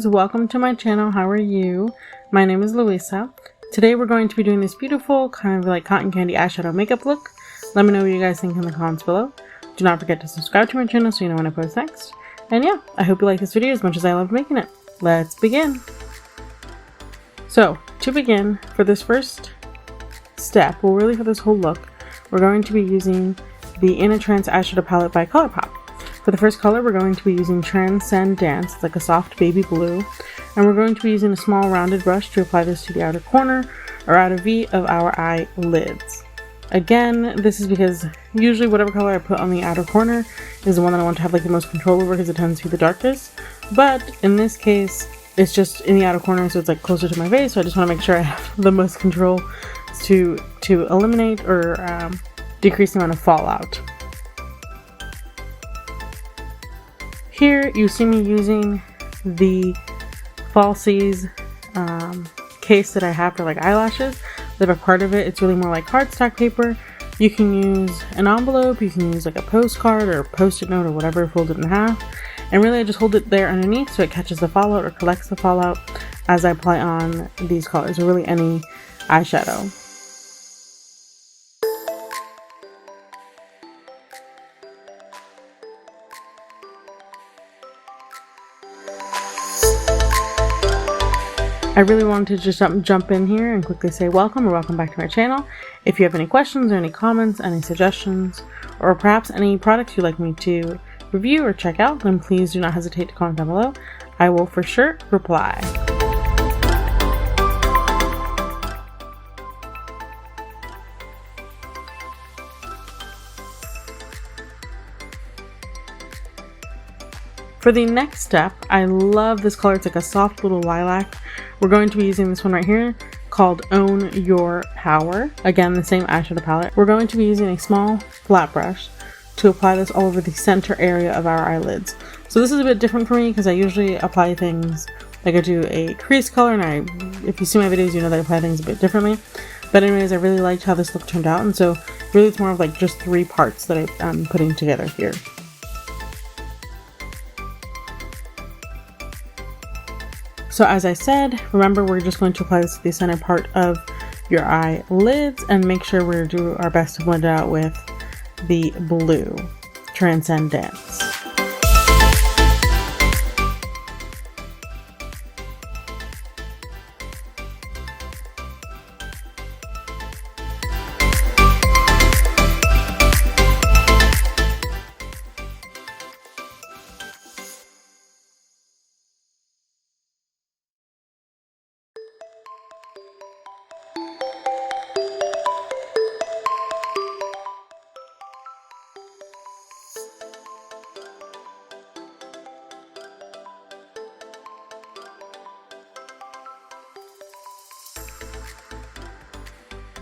loves, welcome to my channel. How are you? My name is Luisa. Today we're going to be doing this beautiful kind of like cotton candy eyeshadow makeup look. Let me know what you guys think in the comments below. Do not forget to subscribe to my channel so you know when I post next. And yeah, I hope you like this video as much as I loved making it. Let's begin. So to begin, for this first step, well really for this whole look, we're going to be using the Trance eyeshadow palette by ColourPop. For the first color, we're going to be using Trance. It's like a soft baby blue. And we're going to be using a small rounded brush to apply this to the outer corner or outer V of our eyelids. Again, this is because usually whatever color I put on the outer corner is the one that I want to have like the most control over because it tends to be the darkest. But in this case, it's just in the outer corner, so it's like closer to my face, so I just want to make sure I have the most control to eliminate or decrease the amount of fallout. Here you see me using the falsies case that I have for like eyelashes. That are part of it. It's really more like cardstock paper. You can use an envelope, you can use like a postcard or a post-it note or whatever, fold it in half. And really I just hold it there underneath so it catches the fallout or collects the fallout as I apply on these colors, or really any eyeshadow. I really wanted to just jump in here and quickly say welcome or welcome back to my channel. If you have any questions or any comments, any suggestions, or perhaps any products you'd like me to review or check out, then please do not hesitate to comment down below. I will for sure reply. For the next step, I love this color. It's like a soft little lilac. We're going to be using this one right here called Own Your Power. Again, the same eyeshadow palette. We're going to be using a small flat brush to apply this all over the center area of our eyelids. So this is a bit different for me because I usually apply things like I do a crease color, and if you see my videos, you know that I apply things a bit differently. But anyways, I really liked how this look turned out, and so really it's more of like just 3 parts that I'm putting together here. So as I said, remember we're just going to apply this to the center part of your eyelids and make sure we do our best to blend it out with the blue Transcendence.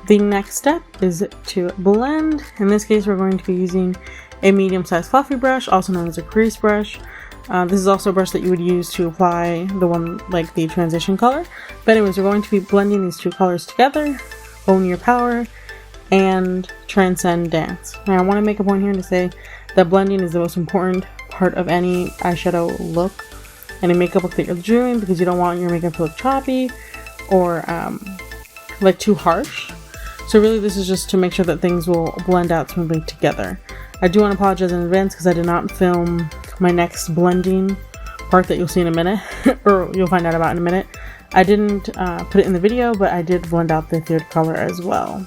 The next step is to blend. In this case, we're going to be using a medium-sized fluffy brush, also known as a crease brush. This is also a brush that you would use to apply the one like the transition color. But anyways, we're going to be blending these 2 colors together, Own Your Power and Transcendence. Now I want to make a point here to say that blending is the most important part of any eyeshadow look and a makeup look that you're doing, because you don't want your makeup to look choppy or like too harsh. So really this is just to make sure that things will blend out smoothly together. I do want to apologize in advance because I did not film my next blending part that you'll see in a minute, or you'll find out about in a minute. I didn't put it in the video, but I did blend out the 3rd color as well.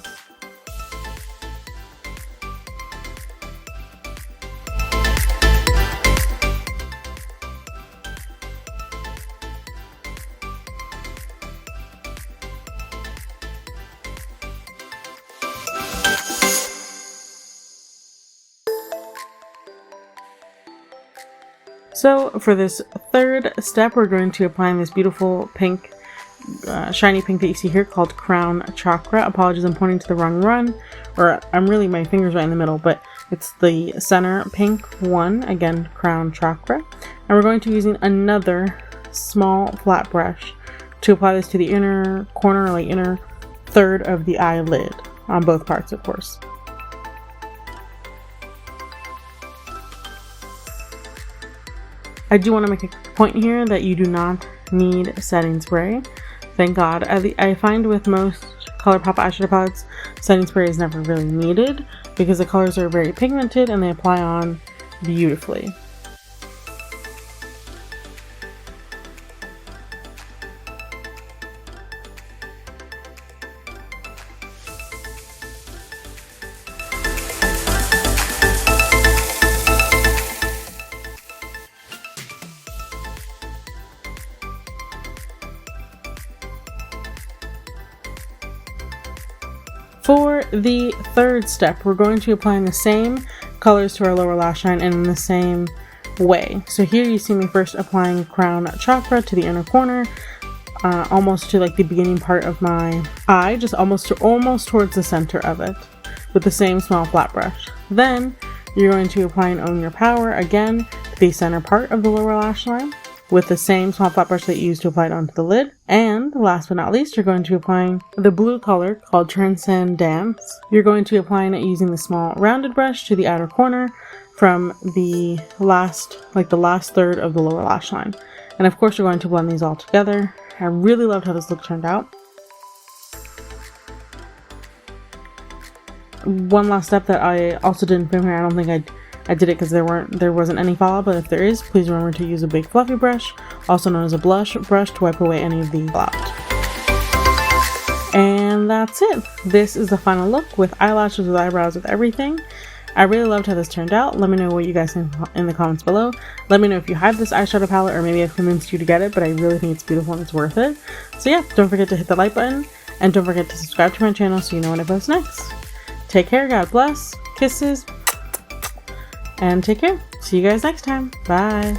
So for this 3rd step, we're going to apply this beautiful pink, shiny pink that you see here called Crown Chakra. Apologies, I'm pointing to the wrong one, or I'm really, my finger's right in the middle, but it's the center pink one, again, Crown Chakra. And we're going to be using another small flat brush to apply this to the inner corner, like inner 1/3 of the eyelid, on both parts, of course. I do want to make a point here that you do not need setting spray. Thank God. I find with most ColourPop eyeshadow palettes, setting spray is never really needed because the colors are very pigmented and they apply on beautifully. For the third step, we're going to be applying the same colors to our lower lash line and in the same way. So here you see me first applying crown chakra to the inner corner, almost to like the beginning part of my eye, just almost towards the center of it, with the same small flat brush. Then you're going to be applying Own Your Power again to the center part of the lower lash line, with the same small flat brush that you used to apply it onto the lid. And last but not least, you're going to be applying the blue color called Transcendence. You're going to be applying it using the small rounded brush to the outer corner from the last third of the lower lash line. And of course, you're going to blend these all together. I really loved how this look turned out. One last step that I also didn't film here, I don't think I did it because there wasn't any fallout, but if there is, please remember to use a big fluffy brush, also known as a blush brush, to wipe away any of the fallout. And that's it. This is the final look with eyelashes, with eyebrows, with everything. I really loved how this turned out. Let me know what you guys think in the comments below. Let me know if you have this eyeshadow palette or maybe I've convinced you to get it, but I really think it's beautiful and it's worth it. So yeah, don't forget to hit the like button and don't forget to subscribe to my channel so you know when I post next. Take care, God bless, kisses, and take care. See you guys next time. Bye.